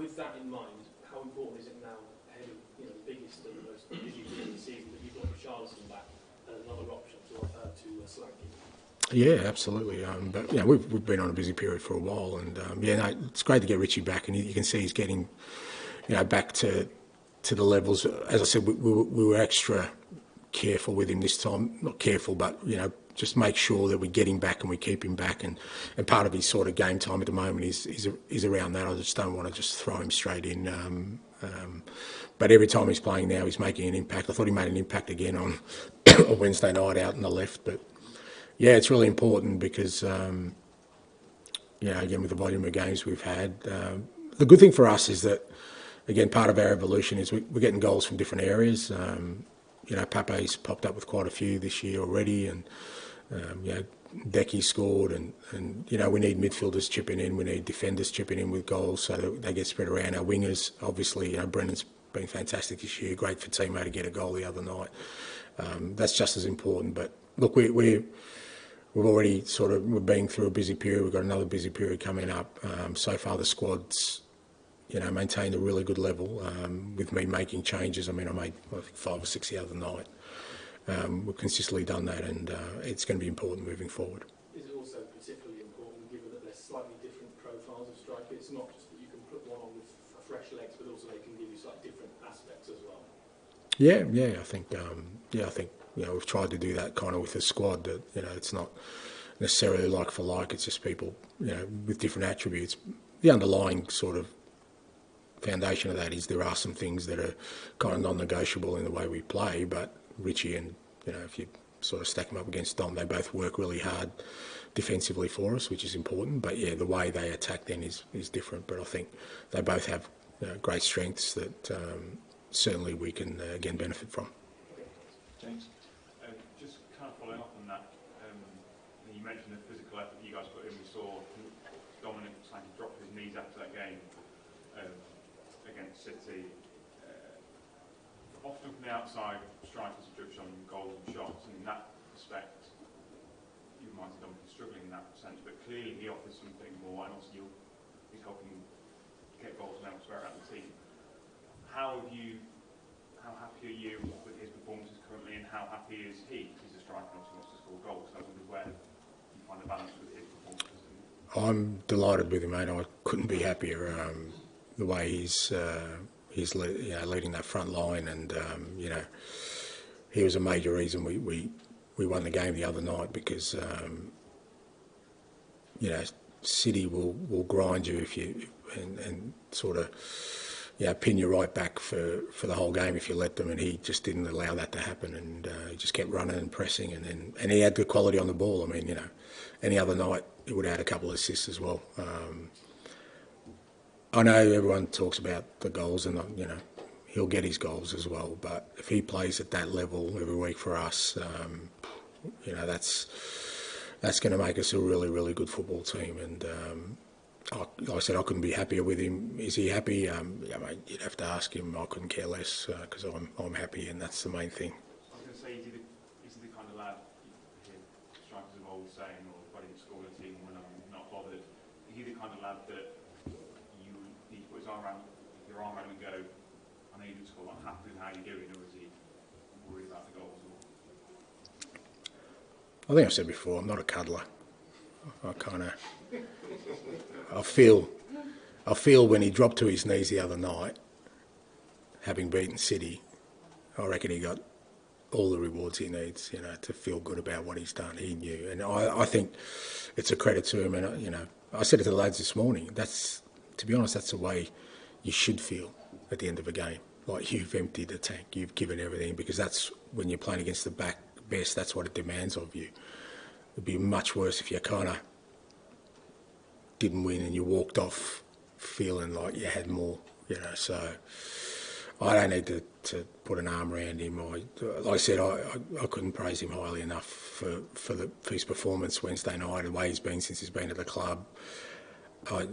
with that in mind, how important is it now, ahead of the biggest and the most busy period of the season, that you've got Richarlison back and another option to Slanky? Yeah, absolutely. But we've been on a busy period for a while, and it's great to get Richie back, and you can see he's getting back to the levels. As I said, we were extra careful with him this time. Not careful, but just make sure that we get him back and we keep him back. And part of his sort of game time at the moment is around that. I just don't want to just throw him straight in. But every time he's playing now, he's making an impact. I thought he made an impact again on a Wednesday night out on the left. But yeah, it's really important because again, with the volume of games we've had, the good thing for us is that, again, part of our evolution is we're getting goals from different areas. Pape's popped up with quite a few this year already, and Decky scored, and we need midfielders chipping in, we need defenders chipping in with goals so that they get spread around. Our wingers, obviously, Brendan's been fantastic this year, great for Timo to get a goal the other night. That's just as important. But look, we've already we're being through a busy period. We've got another busy period coming up. So far the squad's maintained a really good level with me making changes. I made 5 or 6 the other night. We've consistently done that, and it's going to be important moving forward. Is it also particularly important, given that there's slightly different profiles of strikers? It's not just that you can put one on with fresh legs, but also they can give you slightly different aspects as well. Yeah, I think we've tried to do that kind of with the squad. That it's not necessarily like for like. It's just people with different attributes. The underlying sort of foundation of that is there are some things that are kind of non-negotiable in the way we play, but Richie and if you sort of stack them up against Dom, they both work really hard defensively for us, which is important. But the way they attack then is different. But I think they both have great strengths that certainly we can again benefit from. James, just kind of following up on that, you mentioned the physical effort that you guys put in. We saw Dominic Slanky drop his knees after that game against City. Often from the outside, strikers are judged on goals and shots, and in that respect, you might have done struggling in that sense, but clearly he offers something more, and also he's helping get goals from elsewhere around the team. How happy are you with his performances currently, and how happy is he? He's a striker and also wants to score goals, so I wonder where you find the balance with his performances. I'm delighted with him, mate. I couldn't be happier. The way he's leading that front line, and he was a major reason we won the game the other night, because City will grind you if you and sort of pin you right back for the whole game if you let them, and he just didn't allow that to happen, and he just kept running and pressing, and he had the quality on the ball. Any other night he would have had a couple of assists as well. I know everyone talks about the goals, and he'll get his goals as well. But if he plays at that level every week for us, that's going to make us a really, really good football team. And like I said, I couldn't be happier with him. Is he happy? Mate, you'd have to ask him. I couldn't care less because I'm happy, and that's the main thing. I was going to say, is he the kind of lad you hear strikers of old saying, or if I didn't score the team when I'm not bothered? Is he the kind of lad that he put his arm around him and go, I know you didn't score, I'm happy with how you're doing, or is he worried about the goals? I think I've said before, I'm not a cuddler. I feel when he dropped to his knees the other night, having beaten City, I reckon he got all the rewards he needs, to feel good about what he's done. He knew, and I think it's a credit to him. And I said it to the lads this morning. To be honest, that's the way you should feel at the end of a game. Like you've emptied the tank, you've given everything, because that's when you're playing against the best. That's what it demands of you. It'd be much worse if you kind of didn't win and you walked off feeling like you had more, So I don't need to put an arm around him. Like I said, I couldn't praise him highly enough for his performance Wednesday night, the way he's been since he's been at the club. I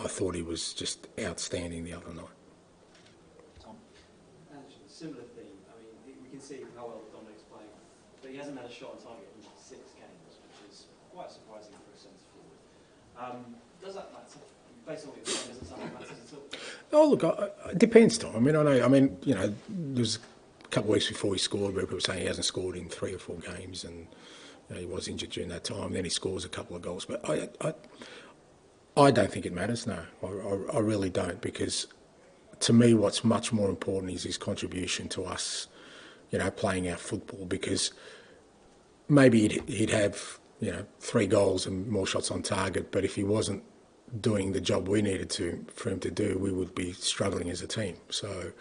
thought he was just outstanding the other night. Tom? Similar theme. We can see how well Dominic's playing, but he hasn't had a shot on target in 6 games, which is quite surprising for a centre forward. Does that matter? based on what you're saying, doesn't sound like matters at all. Oh, look, it depends, Tom. I mean, there's a couple of weeks before he scored where people were saying he hasn't scored in 3 or 4 games, and he was injured during that time. Then he scores a couple of goals. But I don't think it matters, no. I really don't, because to me what's much more important is his contribution to us, playing our football, because maybe he'd have, 3 goals and more shots on target, but if he wasn't doing the job we needed for him to do, we would be struggling as a team. So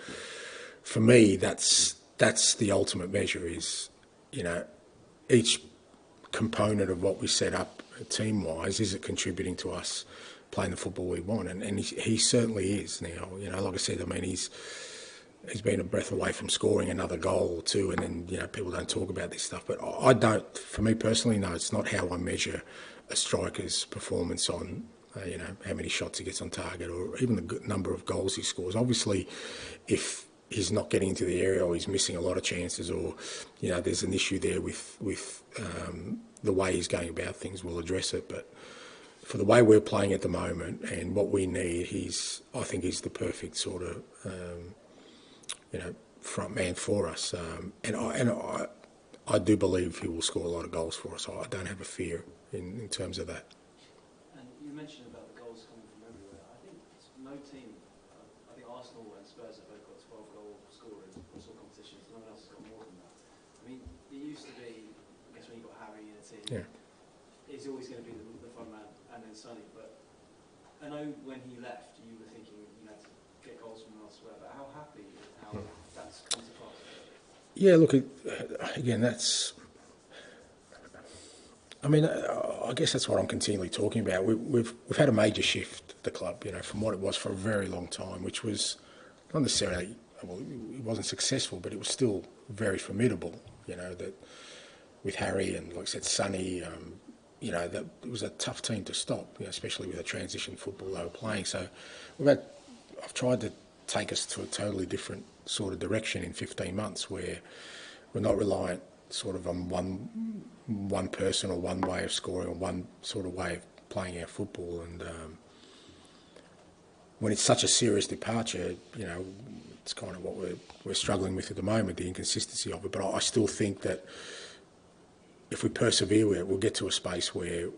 for me, that's the ultimate measure is, each component of what we set up team-wise, is it contributing to us playing the football we want? And he certainly is now. Like I said, I mean, he's been a breath away from scoring another goal or two, and then, people don't talk about this stuff. But I don't, for me personally, no, it's not how I measure a striker's performance on, how many shots he gets on target, or even the number of goals he scores. Obviously, if he's not getting into the area, or he's missing a lot of chances, or there's an issue there with the way he's going about things, we'll address it. But for the way we're playing at the moment and what we need, I think he's the perfect sort of front man for us. And I do believe he will score a lot of goals for us. I don't have a fear in terms of that. And you mentioned about the goals coming from everywhere. I think no team, I think Arsenal and Spurs have both got 12 goal scorers across all competitions. No one else has got more than that. I mean, it used to be, I guess when you got Harry in a team, he's always going to be the front man, and then Sonny. But I know when he left, you were thinking you had to get goals from elsewhere. But how happy with how that's come to pass? Yeah, look, again, that's... I mean, I guess that's what I'm continually talking about. We've had a major shift at the club, from what it was for a very long time, which was not necessarily, well, it wasn't successful, but it was still very formidable, that with Harry and, like I said, Sonny, that it was a tough team to stop, especially with the transition football they were playing. So I've tried to take us to a totally different sort of direction in 15 months where we're not reliant sort of on one person or one way of scoring or one sort of way of playing our football. And when it's such a serious departure, it's kind of what we're struggling with at the moment, the inconsistency of it. But I still think that if we persevere with it, we'll get to a space where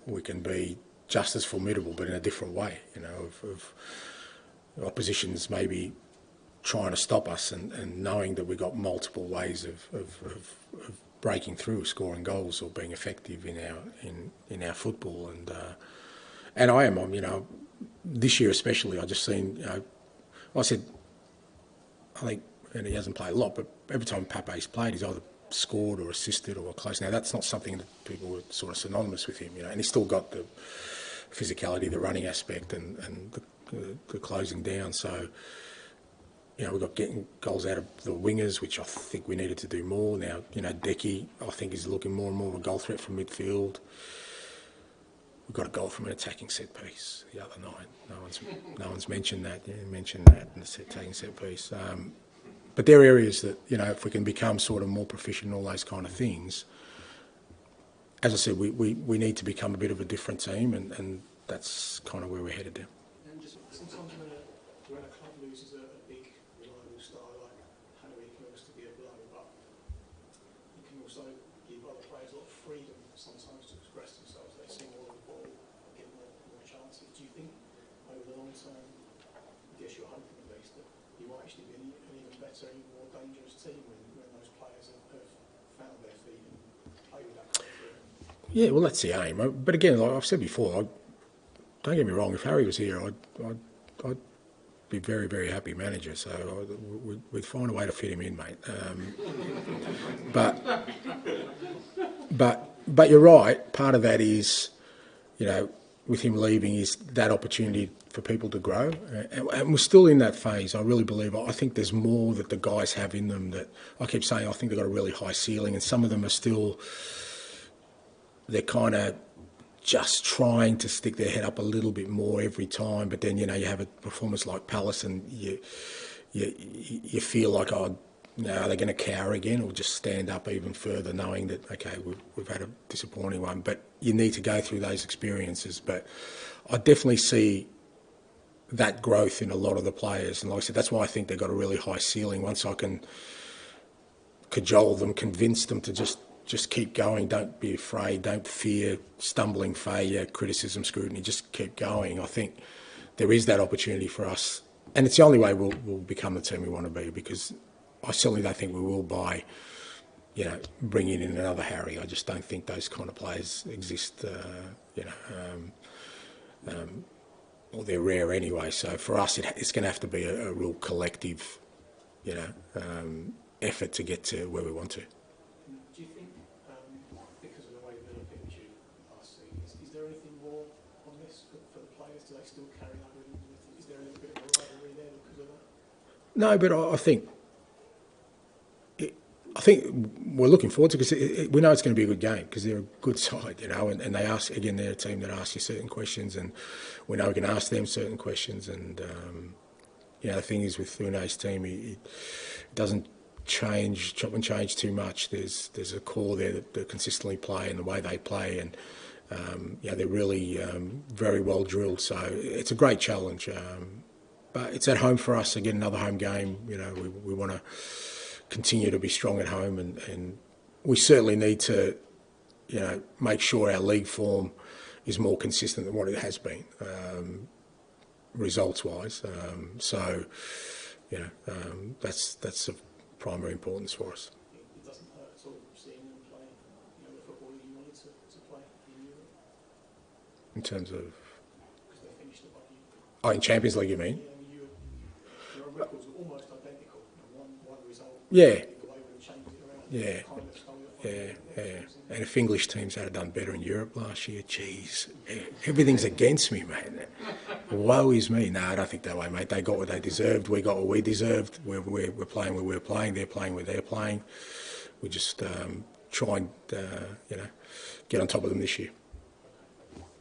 we can be just as formidable, but in a different way, of oppositions maybe trying to stop us and knowing that we've got multiple ways of breaking through, scoring goals or being effective in our football. And I am, this year especially, I just seen, I think, and he hasn't played a lot, but every time Pape's played, he's either scored or assisted or close. Now, that's not something that people were sort of synonymous with him, and he's still got the physicality, the running aspect and the closing down. So, we've got getting goals out of the wingers, which I think we needed to do more. Now, Decky, I think, is looking more and more of a goal threat from midfield. We got a goal from an attacking set piece the other night. No one's mentioned that. Yeah, mentioned that in the attacking set piece. But there are areas that, if we can become sort of more proficient in all those kind of things, as I said, we need to become a bit of a different team, and that's kind of where we're headed now. And just sometimes when a club loses a big reliable star like Harry, it can also be a blow, but you can also give other players a lot of freedom sometimes to express themselves. They see more of the ball, get more chances. Do you think over the long term, I guess you're hoping at least, that you might actually be an even better, even more dangerous team when those players have found their feet and play with that confidence? Yeah, well, that's the aim. But again, like I've said before, don't get me wrong, if Harry was here, I'd be very, very happy manager. So we'd find a way to fit him in, mate. But you're right. Part of that is, with him leaving, is that opportunity for people to grow. And we're still in that phase. I really believe. I think there's more that the guys have in them that I keep saying. I think they've got a really high ceiling, and some of them are still. They're kind of just trying to stick their head up a little bit more every time, but then you have a performance like Palace, and you feel like Now, are they going to cower again or just stand up even further knowing that, okay, we've had a disappointing one? But you need to go through those experiences. But I definitely see that growth in a lot of the players. And like I said, that's why I think they've got a really high ceiling. Once I can cajole them, convince them to just keep going, don't be afraid, don't fear stumbling, failure, criticism, scrutiny, just keep going. I think there is that opportunity for us. And it's the only way we'll become the team we want to be, because I certainly don't think we will by, bringing in another Harry. I just don't think those kind of players exist, or they're rare anyway. So for us, it's going to have to be a real collective, effort to get to where we want to. Do you think, because of the way Villa picked you last season, is there anything more on this for the players? Do they still carry that with them? Is there a little bit of a rivalry there because of that? No, but I think we're looking forward to it, because we know it's going to be a good game, because they're a good side, and they ask, again, they're a team that asks you certain questions, and we know we can ask them certain questions. And the thing is with Unai's team, it doesn't chop and change too much. There's a core there that consistently play, and the way they play, and they're really very well drilled. So it's a great challenge, but it's at home for us. Again, another home game. We want to continue to be strong at home, and we certainly need to make sure our league form is more consistent than what it has been, results wise. That's of primary importance for us. It doesn't hurt at all seeing them play, the football that you wanted to play in Europe. In terms of, Because they finished above you. in Champions League, you mean? Yeah, your records were almost identical. One result. Yeah. The way we changed it around. Yeah. Kind of stole Yeah. And if English teams had done better in Europe last year, geez, everything's against me, mate. Woe is me. No, I don't think that way, mate. They got what they deserved. We got what we deserved. We're playing where we're playing. They're playing where they're playing. We just try and get on top of them this year.